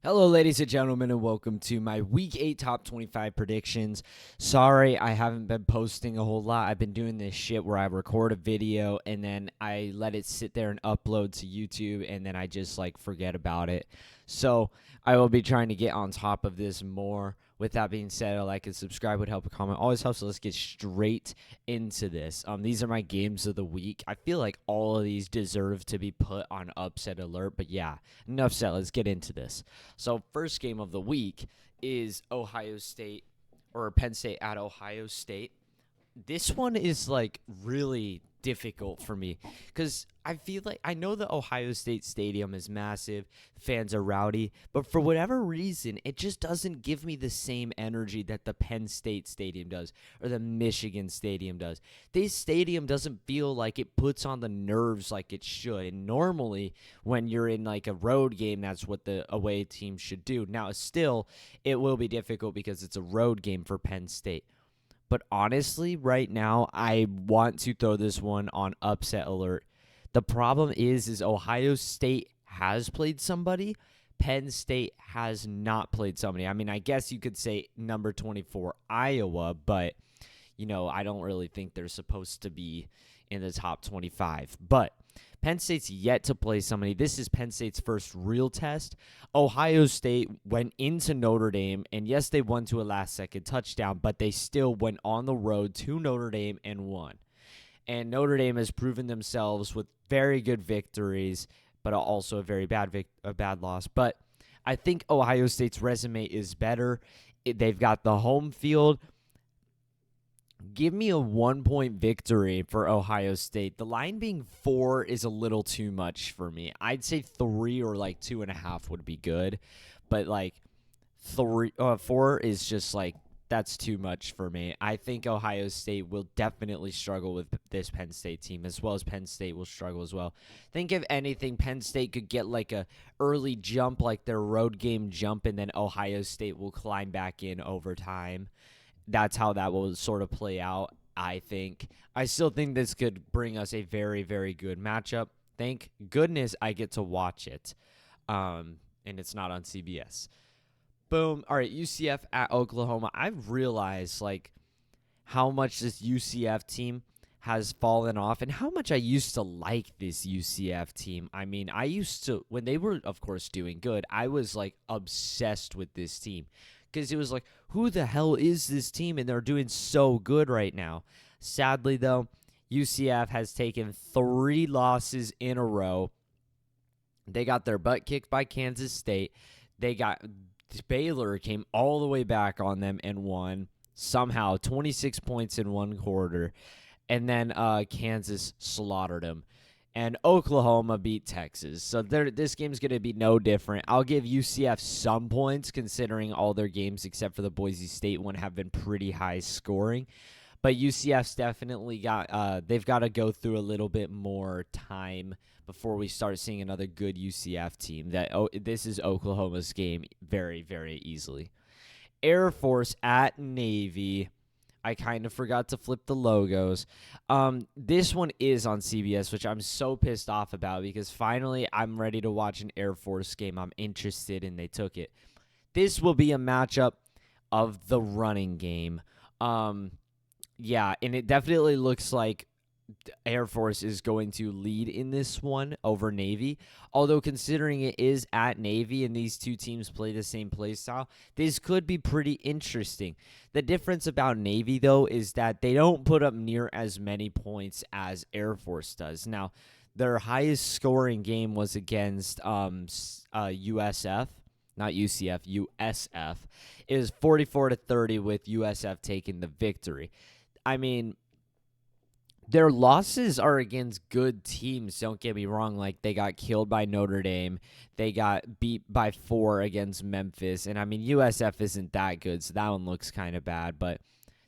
Hello, ladies and gentlemen, and welcome to my Week 8 Top 25 predictions. Sorry, I haven't been posting a whole lot. I've been doing this shit where I record a video and then I let it sit there and upload to YouTube, and then I just forget about it. So I will be trying to get on top of this more. With that being said, a like and subscribe would help. A comment always helps. So let's get straight into this. These are my games of the week. I feel like all of these deserve to be put on upset alert, but yeah, enough said. Let's get into this. So, first game of the week is Ohio State or Penn State at Ohio State. This one is really difficult for me because I feel like I know the Ohio State Stadium is massive, fans are rowdy, but for whatever reason, it just doesn't give me the same energy that the Penn State Stadium does or the Michigan Stadium does. This stadium doesn't feel like it puts on the nerves like it should. And normally, when you're in a road game, that's what the away team should do. Now, still, it will be difficult because it's a road game for Penn State. But honestly, right now, I want to throw this one on upset alert. The problem is Ohio State has played somebody. Penn State has not played somebody. I mean, I guess you could say number 24, Iowa, but, I don't really think they're supposed to be in the top 25. But Penn State's yet to play somebody. This is Penn State's first real test. Ohio State went into Notre Dame, and yes, they won to a last-second touchdown, but they still went on the road to Notre Dame and won. And Notre Dame has proven themselves with very good victories, but also a very bad loss. But I think Ohio State's resume is better. They've got the home field. Give me a 1-point victory for Ohio State. The line being 4 is a little too much for me. I'd say 3 or 2.5 would be good, but 4 is just that's too much for me. I think Ohio State will definitely struggle with this Penn State team, as well as Penn State will struggle as well. I think if anything, Penn State could get a early jump, like their road game jump, and then Ohio State will climb back in over time. That's how that will sort of play out, I think. I still think this could bring us a very, very good matchup. Thank goodness I get to watch it, and it's not on CBS. Boom. All right, UCF at Oklahoma. I've realized, how much this UCF team has fallen off and how much I used to like this UCF team. I mean, I used to, when they were, of course, doing good, I was, obsessed with this team. Because it was who the hell is this team? And they're doing so good right now. Sadly, though, UCF has taken 3 losses in a row. They got their butt kicked by Kansas State. Baylor came all the way back on them and won. Somehow, 26 points in one quarter. And then Kansas slaughtered them. And Oklahoma beat Texas. So this game's going to be no different. I'll give UCF some points considering all their games except for the Boise State one have been pretty high scoring. But UCF's definitely they've got to go through a little bit more time before we start seeing another good UCF team. This is Oklahoma's game very, very easily. Air Force at Navy. I kind of forgot to flip the logos. This one is on CBS, which I'm so pissed off about because finally I'm ready to watch an Air Force game I'm interested in. They took it. This will be a matchup of the running game. Yeah, and it definitely looks like Air Force is going to lead in this one over Navy. Although considering it is at Navy and these two teams play the same play style, this could be pretty interesting. The difference about Navy, though, is that they don't put up near as many points as Air Force does. Now, their highest scoring game was against USF. Not UCF, USF. It was 44-30 with USF taking the victory. I mean, their losses are against good teams, don't get me wrong. They got killed by Notre Dame. They got beat by 4 against Memphis. And, I mean, USF isn't that good, so that one looks kind of bad. But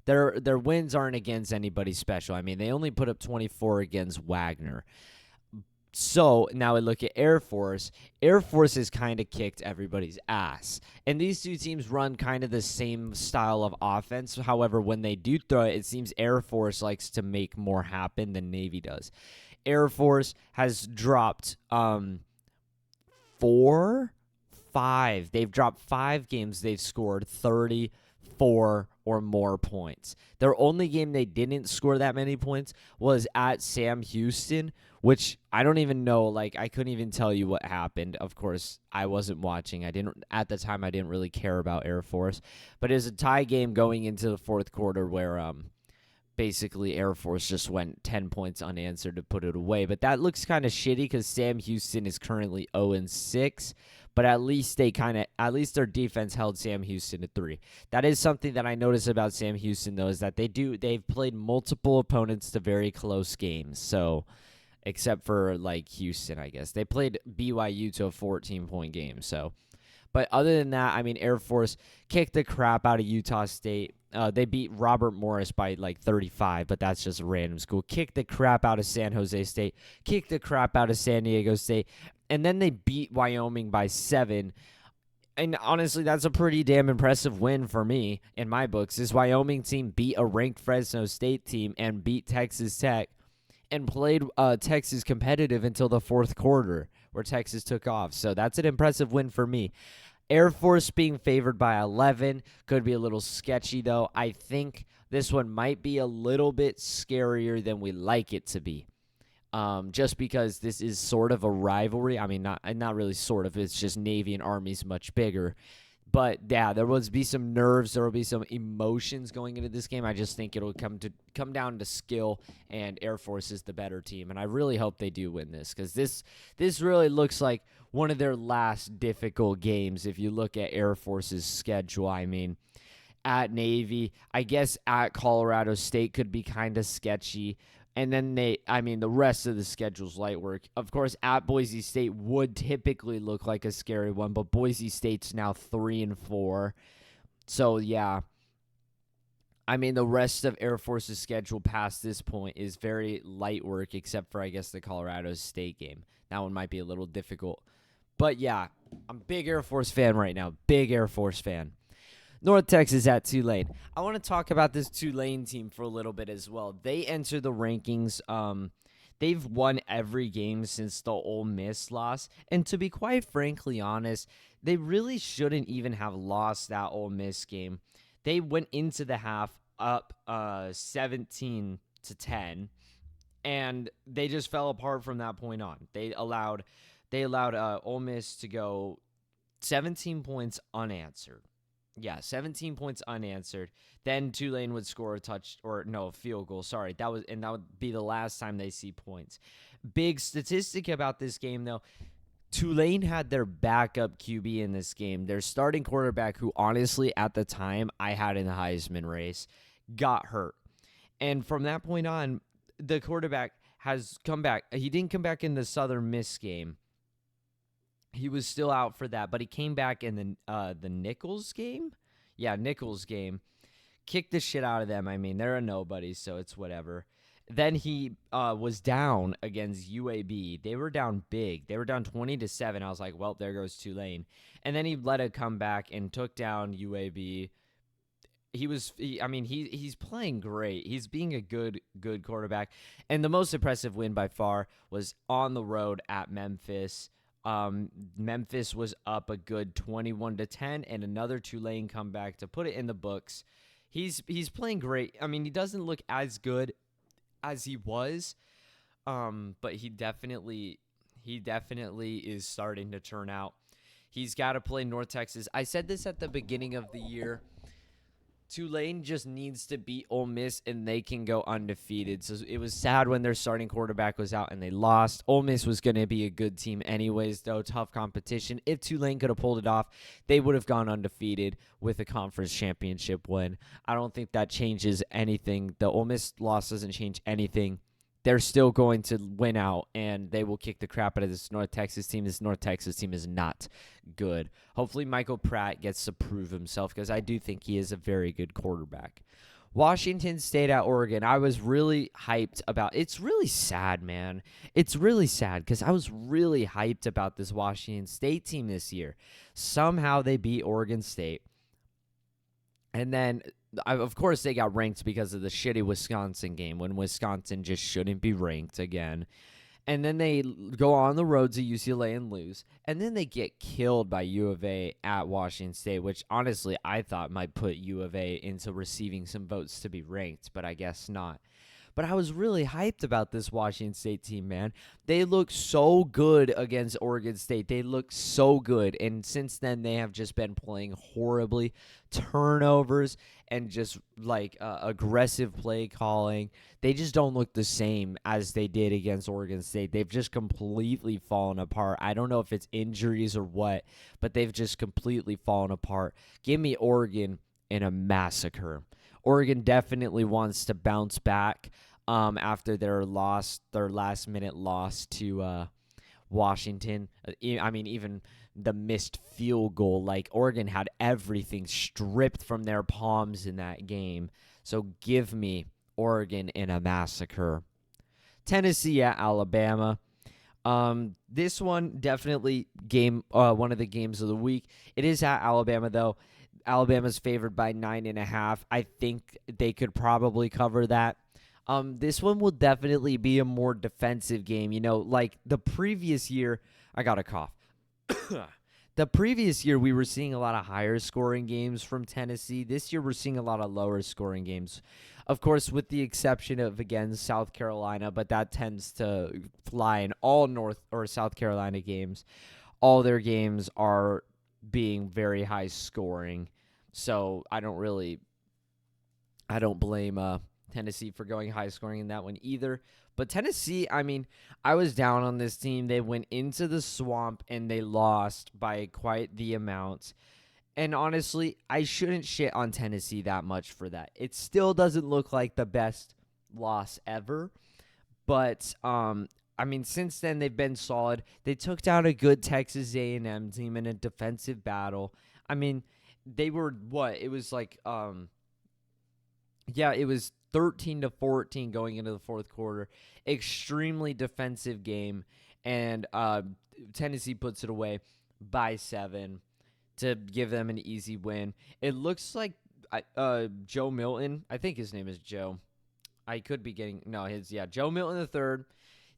their wins aren't against anybody special. I mean, they only put up 24 against Wagner. So now we look at Air Force. Air Force has kind of kicked everybody's ass. And these two teams run kind of the same style of offense. However, when they do throw it, it seems Air Force likes to make more happen than Navy does. Air Force has dropped 4 5. They've dropped 5 games. They've scored 34 or more points. Their only game they didn't score that many points was at Sam Houston, which I don't even know. Like, I couldn't even tell you what happened. Of course, I wasn't watching. At the time, I didn't really care about Air Force. But it was a tie game going into the fourth quarter where basically Air Force just went 10 points unanswered to put it away. But that looks kind of shitty because Sam Houston is currently 0-6. But at least their defense held Sam Houston to 3. That is something that I notice about Sam Houston, though, is that they've played multiple opponents to very close games. So, except for like Houston, I guess they played BYU to a 14-point game. So, but other than that, I mean, Air Force kicked the crap out of Utah State. They beat Robert Morris by like 35, but that's just a random school. Kicked the crap out of San Jose State. Kicked the crap out of San Diego State. And then they beat Wyoming by 7. And honestly, that's a pretty damn impressive win for me in my books. This Wyoming team beat a ranked Fresno State team and beat Texas Tech and played Texas competitive until the fourth quarter where Texas took off. So that's an impressive win for me. Air Force being favored by 11 could be a little sketchy, though. I think this one might be a little bit scarier than we like it to be. Just because this is sort of a rivalry. I mean, not really sort of. It's just Navy and Army's much bigger. But, yeah, there will be some nerves. There will be some emotions going into this game. I just think it'll come down to skill, and Air Force is the better team. And I really hope they do win this because this really looks like one of their last difficult games if you look at Air Force's schedule. I mean, at Navy, I guess at Colorado State could be kind of sketchy. And then the rest of the schedule's light work. Of course, at Boise State would typically look like a scary one, but Boise State's now 3-4. So, yeah. I mean, the rest of Air Force's schedule past this point is very light work, except for, I guess, the Colorado State game. That one might be a little difficult. But, yeah, I'm a big Air Force fan right now. Big Air Force fan. North Texas at Tulane. I want to talk about this Tulane team for a little bit as well. They enter the rankings. They've won every game since the Ole Miss loss. And to be quite frankly honest, they really shouldn't even have lost that Ole Miss game. They went into the half up 17-10, and they just fell apart from that point on. They allowed Ole Miss to go 17 points unanswered. Yeah, 17 points unanswered. Then Tulane would score a field goal. Sorry, that would be the last time they see points. Big statistic about this game, though. Tulane had their backup QB in this game. Their starting quarterback, who honestly at the time I had in the Heisman race, got hurt. And from that point on, the quarterback has come back. He didn't come back in the Southern Miss game. He was still out for that, but he came back in the Nichols game. Yeah, Nichols game. Kicked the shit out of them. I mean, they're a nobody, so it's whatever. Then he was down against UAB. They were down big. They were down 20-7. I was like, well, there goes Tulane. And then he let it come back and took down UAB. He's playing great. He's being a good quarterback. And the most impressive win by far was on the road at Memphis. Memphis was up a good 21-10, and another Tulane comeback to put it in the books. He's playing great. I mean, he doesn't look as good as he was, but he definitely is starting to turn out. He's got to play North Texas. I said this at the beginning of the year. Tulane just needs to beat Ole Miss, and they can go undefeated. So it was sad when their starting quarterback was out and they lost. Ole Miss was going to be a good team anyways, though. Tough competition. If Tulane could have pulled it off, they would have gone undefeated with a conference championship win. I don't think that changes anything. The Ole Miss loss doesn't change anything. They're still going to win out, and they will kick the crap out of this North Texas team. This North Texas team is not good. Hopefully Michael Pratt gets to prove himself because I do think he is a very good quarterback. Washington State at Oregon. I was really hyped about. It's really sad, man. It's really sad because I was really hyped about this Washington State team this year. Somehow they beat Oregon State. And then, of course, they got ranked because of the shitty Wisconsin game when Wisconsin just shouldn't be ranked again. And then they go on the road to UCLA and lose. And then they get killed by U of A at Washington State, which honestly I thought might put U of A into receiving some votes to be ranked, but I guess not. But I was really hyped about this Washington State team, man. They look so good against Oregon State. They look so good. And since then, they have just been playing horribly. Turnovers and just like aggressive play calling. They just don't look the same as they did against Oregon State. They've just completely fallen apart. I don't know if it's injuries or what, but they've just completely fallen apart. Give me Oregon in a massacre. Oregon definitely wants to bounce back after their last minute loss to Washington. I mean, even the missed field goal. Like, Oregon had everything stripped from their palms in that game. So give me Oregon in a massacre. Tennessee at Alabama. This one definitely one of the games of the week. It is at Alabama though. Alabama's favored by 9.5. I think they could probably cover that. This one will definitely be a more defensive game. You know, like the previous year, I got a cough. The previous year, we were seeing a lot of higher scoring games from Tennessee. This year, we're seeing a lot of lower scoring games. Of course, with the exception of, again, South Carolina, but that tends to fly in all North or South Carolina games. All their games are being very high scoring. So I don't blame Tennessee for going high scoring in that one either. But Tennessee, I mean, I was down on this team. They went into the swamp and they lost by quite the amount. And honestly, I shouldn't shit on Tennessee that much for that. It still doesn't look like the best loss ever. But I mean, since then they've been solid. They took down a good Texas A&M team in a defensive battle. I mean, they were what? It was like it was 13-14 going into the fourth quarter. Extremely defensive game, and Tennessee puts it away by 7 to give them an easy win. It looks like Joe Milton, I think his name is Joe. I could be getting Joe Milton III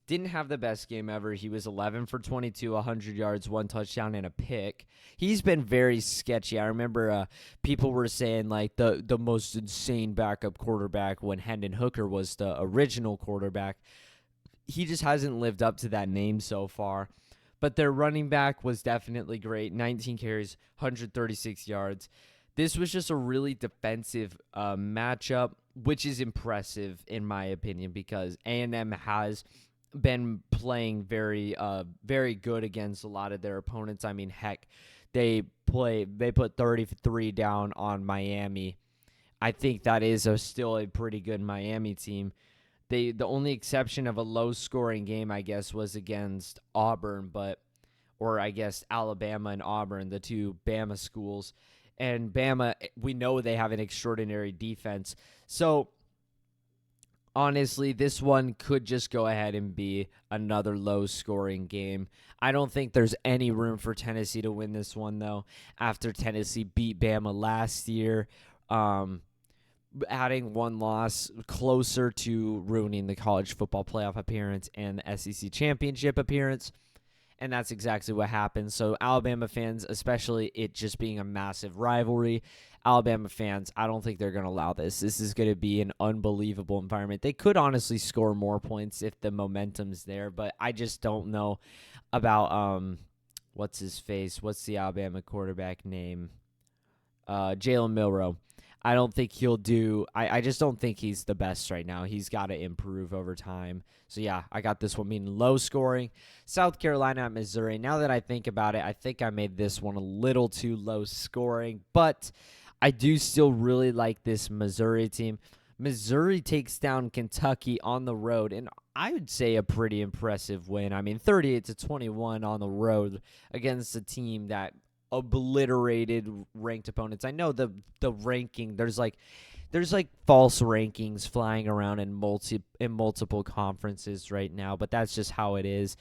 didn't have the best game ever. He was 11 for 22, 100 yards, 1 touchdown, and a pick. He's been very sketchy. I remember people were saying like the most insane backup quarterback when Hendon Hooker was the original quarterback. He just hasn't lived up to that name so far. But their running back was definitely great. 19 carries, 136 yards. This was just a really defensive matchup, which is impressive in my opinion because A&M has been playing very good against a lot of their opponents. I mean, heck, they put 33 down on Miami. I think that is still a pretty good Miami team. The only exception of a low scoring game, I guess, was against Auburn, or I guess Alabama and Auburn, the two Bama schools. And Bama, we know they have an extraordinary defense. So honestly, this one could just go ahead and be another low-scoring game. I don't think there's any room for Tennessee to win this one, though, after Tennessee beat Bama last year, adding one loss closer to ruining the college football playoff appearance and the SEC championship appearance. And that's exactly what happened. So Alabama fans, especially it just being a massive rivalry, Alabama fans, I don't think they're going to allow this. This is going to be an unbelievable environment. They could honestly score more points if the momentum's there, but I just don't know about what's his face? What's the Alabama quarterback name? Jalen Milroe. I don't think he'll do. I just don't think he's the best right now. He's got to improve over time. So, yeah, I got this one being low scoring. South Carolina at Missouri. Now that I think about it, I think I made this one a little too low scoring. But I do still really like this Missouri team. Missouri takes down Kentucky on the road, and I would say a pretty impressive win. I mean, 38-21 on the road against a team that obliterated ranked opponents. I know the ranking, there's like false rankings flying around in multiple conferences right now, but that's just how it is.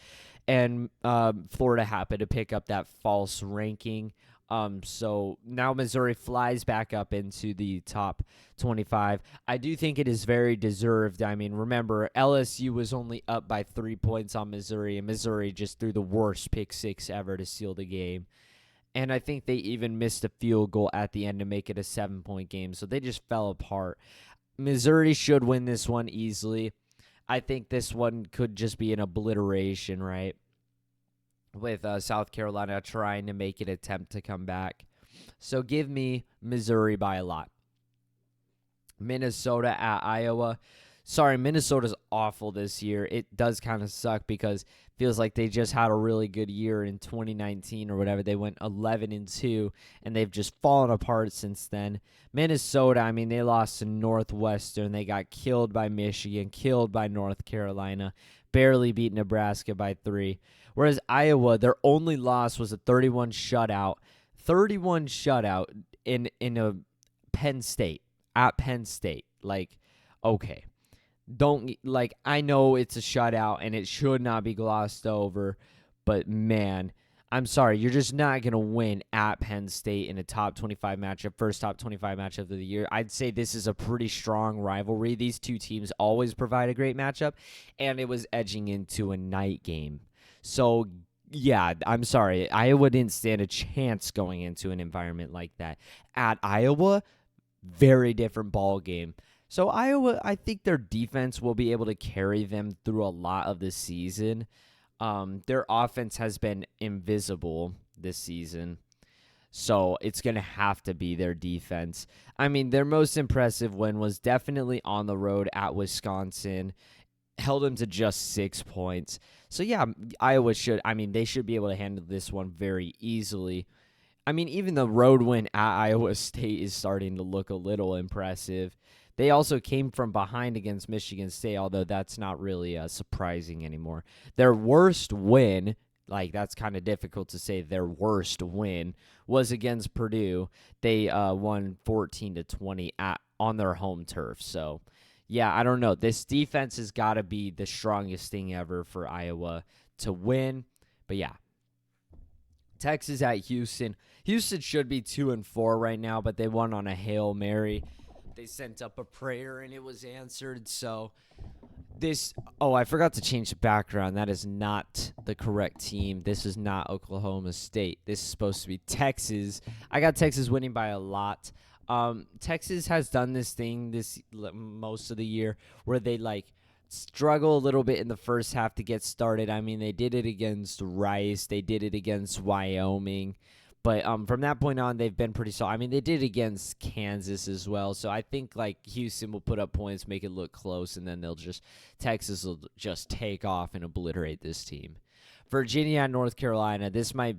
And Florida happened to pick up that false ranking So now Missouri flies back up into the top 25. I do think it is very deserved. I mean, remember, LSU was only up by 3 points on Missouri, and Missouri just threw the worst pick six ever to seal the game. And I think they even missed a field goal at the end to make it a 7-point game. So they just fell apart. Missouri should win this one easily. I think this one could just be an obliteration, right? With South Carolina trying to make an attempt to come back. So give me Missouri by a lot. Minnesota at Iowa. Sorry, Minnesota's awful this year. It does kind of suck because it feels like they just had a really good year in 2019 or whatever. They went 11-2, and they've just fallen apart since then. Minnesota, I mean, they lost to Northwestern. They got killed by Michigan, killed by North Carolina, barely beat Nebraska by 3. Whereas Iowa, their only loss was a 31 shutout. 31 shutout in a Penn State, at Penn State. Like, okay. I know it's a shutout and it should not be glossed over, but man, I'm sorry, you're just not going to win at Penn State in a top 25 matchup, first top 25 matchup of the year. I'd say this is a pretty strong rivalry. These two teams always provide a great matchup, and it was edging into a night game. So, yeah, I'm sorry. Iowa didn't stand a chance going into an environment like that. At Iowa, very different ball game. So Iowa, I think their defense will be able to carry them through a lot of the season. Their offense has been invisible this season, so it's going to have to be their defense. I mean, their most impressive win was definitely on the road at Wisconsin. Held them to just 6 points. So, yeah, Iowa they should be able to handle this one very easily. I mean, even the road win at Iowa State is starting to look a little impressive. They also came from behind against Michigan State, although that's not really surprising anymore. Their worst win, like that's kind of difficult to say their worst win, was against Purdue. They won 14-20 on their home turf. So, yeah, I don't know. This defense has got to be the strongest thing ever for Iowa to win. But, yeah. Texas at Houston. Houston should be 2-4 right now, but they won on a Hail Mary. They sent up a prayer and it was answered. So I forgot to change the background. That is not the correct team. This is not Oklahoma State. This is supposed to be Texas. I got Texas winning by a lot. Texas has done this thing most of the year where they struggle a little bit in the first half to get started. I mean, they did it against Rice. They did it against Wyoming. But from that point on, they've been pretty solid. I mean, they did against Kansas as well. So I think Houston will put up points, make it look close, and then Texas will just take off and obliterate this team. Virginia and North Carolina, this could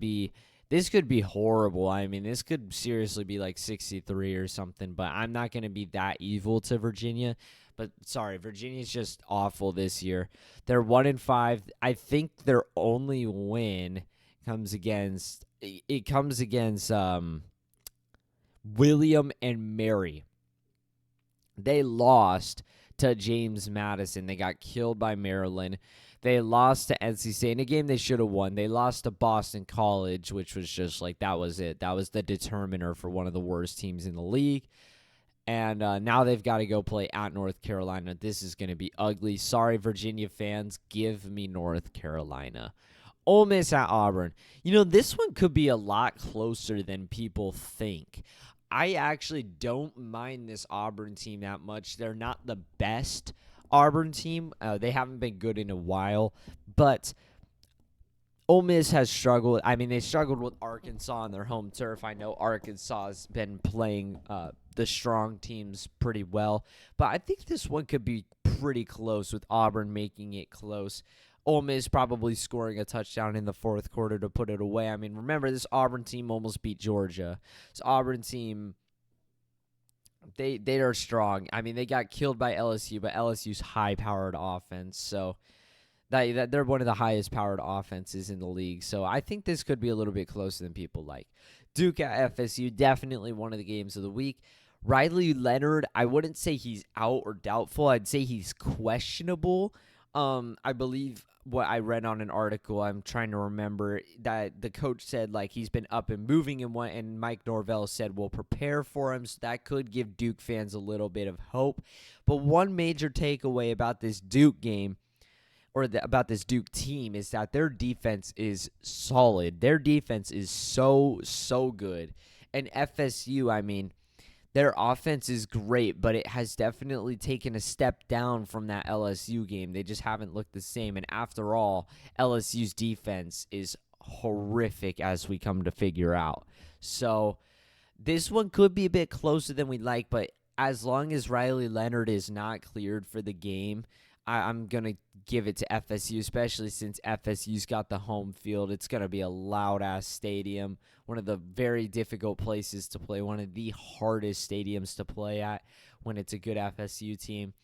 be horrible. I mean, this could seriously be 63 or something, but I'm not going to be that evil to Virginia. But sorry, Virginia's just awful this year. They're 1-5. I think their only win comes against William and Mary. They lost to James Madison. They got killed by Maryland. They lost to NC State in a game they should have won. They lost to Boston College, which was just that was it. That was the determiner for one of the worst teams in the league. And now they've got to go play at North Carolina. This is going to be ugly. Sorry, Virginia fans. Give me North Carolina. Ole Miss at Auburn. This one could be a lot closer than people think. I actually don't mind this Auburn team that much. They're not the best Auburn team. They haven't been good in a while. But Ole Miss has struggled. I mean, they struggled with Arkansas on their home turf. I know Arkansas has been playing the strong teams pretty well. But I think this one could be pretty close with Auburn making it close. Ole Miss probably scoring a touchdown in the fourth quarter to put it away. I mean, remember, this Auburn team almost beat Georgia. This Auburn team, they are strong. I mean, they got killed by LSU, but LSU's high-powered offense. So they're one of the highest-powered offenses in the league. So I think this could be a little bit closer than people like. Duke at FSU, definitely one of the games of the week. Riley Leonard, I wouldn't say he's out or doubtful. I'd say he's questionable. I believe what I read on an article, I'm trying to remember, that the coach said like he's been up and moving, and Mike Norvell said we'll prepare for him, so that could give Duke fans a little bit of hope. But one major takeaway about this Duke game, or about this Duke team, is that their defense is solid. Their defense is so good. And FSU, I mean, their offense is great, but it has definitely taken a step down from that LSU game. They just haven't looked the same. And after all, LSU's defense is horrific, as we come to figure out. So this one could be a bit closer than we'd like, but as long as Riley Leonard is not cleared for the game, I'm going to give it to FSU, especially since FSU's got the home field. It's going to be a loud-ass stadium, one of the very difficult places to play, one of the hardest stadiums to play at when it's a good FSU team.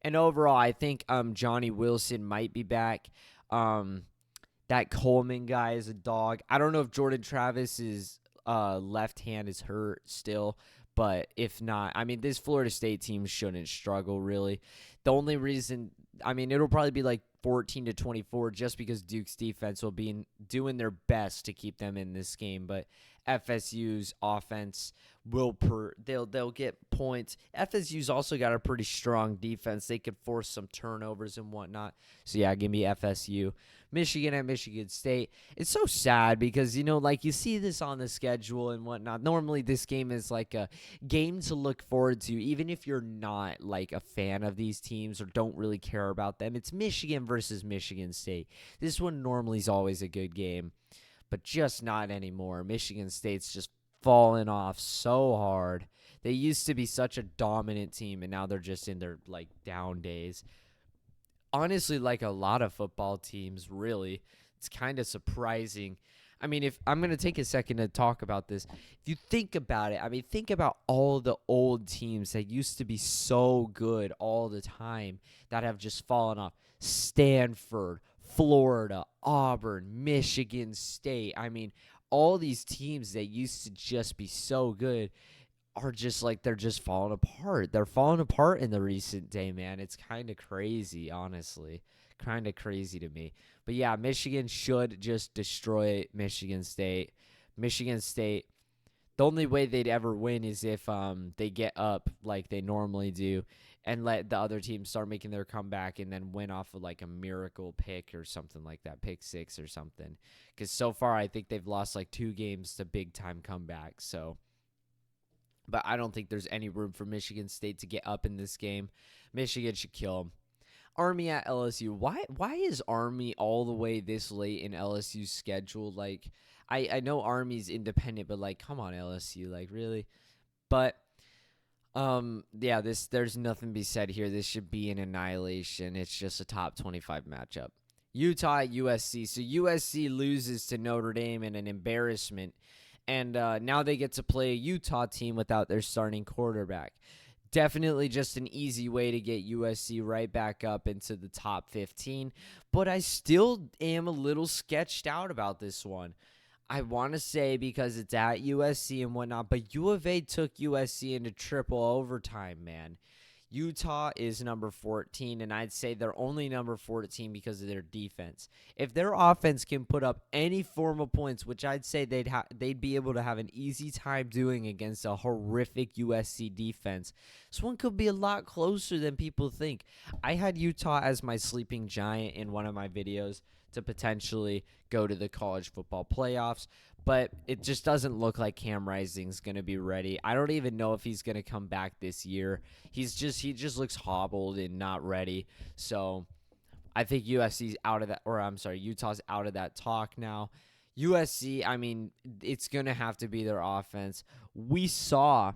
And overall, I think Johnny Wilson might be back. That Coleman guy is a dog. I don't know if Jordan Travis's left hand is hurt still, but if not, I mean, this Florida State team shouldn't struggle, really. The only reason, I mean, it'll probably be like 14-24 just because Duke's defense will be doing their best to keep them in this game, but FSU's offense they'll get points. FSU's also got a pretty strong defense. They could force some turnovers and whatnot. So yeah, give me FSU. Michigan at Michigan State. It's so sad because, like you see this on the schedule and whatnot. Normally this game is like a game to look forward to, even if you're not like a fan of these teams or don't really care about them. It's Michigan versus Michigan State. This one normally is always a good game, but just not anymore. Michigan State's just fallen off so hard. They used to be such a dominant team, and now they're just in their like down days. Honestly, like a lot of football teams, really. It's kind of surprising. I mean, if I'm going to take a second to talk about this, if you think about it, I mean, think about all the old teams that used to be so good all the time that have just fallen off. Stanford, Florida, Auburn, Michigan State. I mean, all these teams that used to just be so good are just like, they're just falling apart. They're falling apart in the recent day, man. It's kind of crazy, honestly. Kind of crazy to me. But yeah, Michigan should just destroy Michigan State. Michigan State, the only way they'd ever win is if they get up like they normally do and let the other team start making their comeback and then win off of like a miracle pick or something like that, pick six or something. Because so far, I think they've lost like 2 games to big-time comebacks. So, but I don't think there's any room for Michigan State to get up in this game. Michigan should kill them. Army at LSU. Why is Army all the way this late in LSU's schedule? Like, I know Army's independent, but like, come on, LSU, like, really? But yeah, there's nothing to be said here. This should be an annihilation. It's just a top 25 matchup. Utah at USC. So USC loses to Notre Dame in an embarrassment, and now they get to play a Utah team without their starting quarterback. Definitely just an easy way to get USC right back up into the top 15, but I still am a little sketched out about this one. I want to say because it's at USC and whatnot, but U of A took USC into triple overtime, man. Utah is number 14, and I'd say they're only number 14 because of their defense. If their offense can put up any form of points, which I'd say they'd be able to have an easy time doing against a horrific USC defense, this one could be a lot closer than people think. I had Utah as my sleeping giant in one of my videos to potentially go to the college football playoffs, but it just doesn't look like Cam Rising's going to be ready. I don't even know if he's going to come back this year. He just looks hobbled and not ready. So I think Utah's out of that talk now. USC, I mean, it's going to have to be their offense. We saw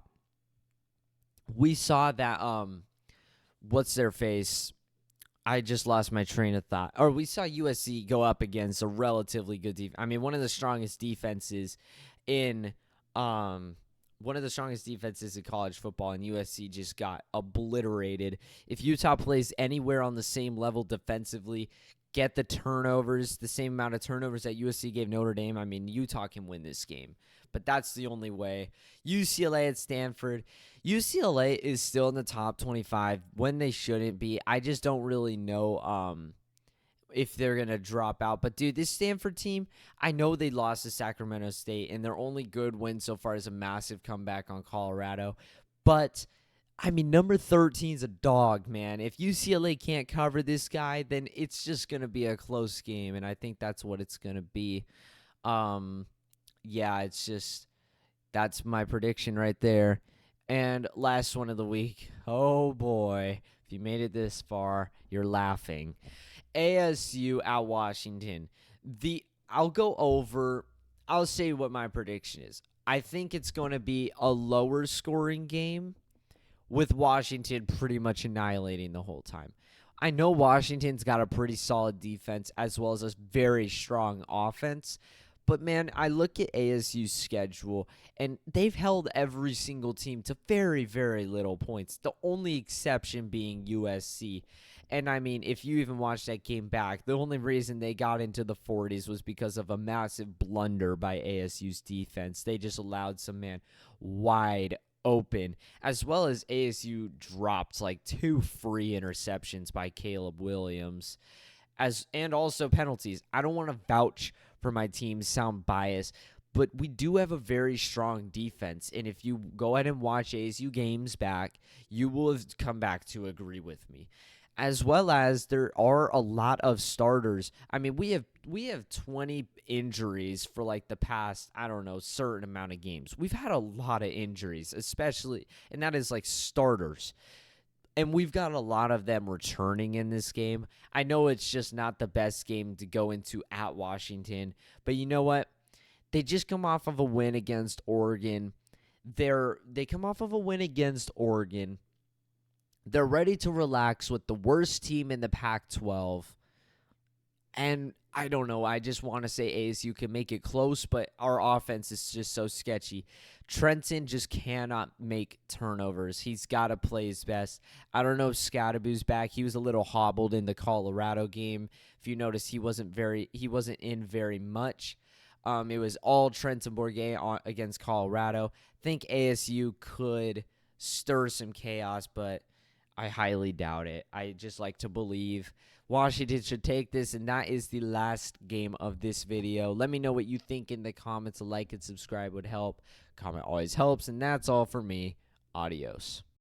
that what's their face? I just lost my train of thought. Or we saw USC go up against a relatively good defense. I mean, one of the strongest defenses in college football, and USC just got obliterated. If Utah plays anywhere on the same level defensively, get the turnovers, the same amount of turnovers that USC gave Notre Dame, I mean, Utah can win this game. But that's the only way. UCLA at Stanford. UCLA is still in the top 25 when they shouldn't be. I just don't really know if they're going to drop out. But, dude, this Stanford team, I know they lost to Sacramento State, and their only good win so far is a massive comeback on Colorado. But, I mean, number 13 is a dog, man. If UCLA can't cover this guy, then it's just going to be a close game, and I think that's what it's going to be. Yeah, it's just that's my prediction right there. And last one of the week. Oh, boy. If you made it this far, you're laughing. ASU at Washington. I'll say what my prediction is. I think it's going to be a lower scoring game with Washington pretty much annihilating the whole time. I know Washington's got a pretty solid defense as well as a very strong offense. But, man, I look at ASU's schedule, and they've held every single team to very, very little points, the only exception being USC. And, I mean, if you even watch that game back, the only reason they got into the 40s was because of a massive blunder by ASU's defense. They just allowed some man wide open, as well as ASU dropped like 2 free interceptions by Caleb Williams, and also penalties. I don't want to vouch for my team, sound biased, but we do have a very strong defense. And if you go ahead and watch ASU games back, you will have come back to agree with me. As well as there are a lot of starters. I mean, we have 20 injuries for like the past, I don't know, certain amount of games. We've had a lot of injuries, especially, and that is like starters. And we've got a lot of them returning in this game. I know it's just not the best game to go into at Washington, but you know what? They just come off of a win against Oregon. They come off of a win against Oregon. They're ready to relax with the worst team in the Pac-12. And I don't know. I just want to say ASU can make it close, but our offense is just so sketchy. Trenton just cannot make turnovers. He's got to play his best. I don't know if Scadaboo's back. He was a little hobbled in the Colorado game. If you notice, he wasn't in very much. It was all Trenton Bourguet against Colorado. I think ASU could stir some chaos, but I highly doubt it. I just like to believe Washington should take this, and that is the last game of this video. Let me know what you think in the comments. A like and subscribe would help. Comment always helps, and that's all for me. Adios.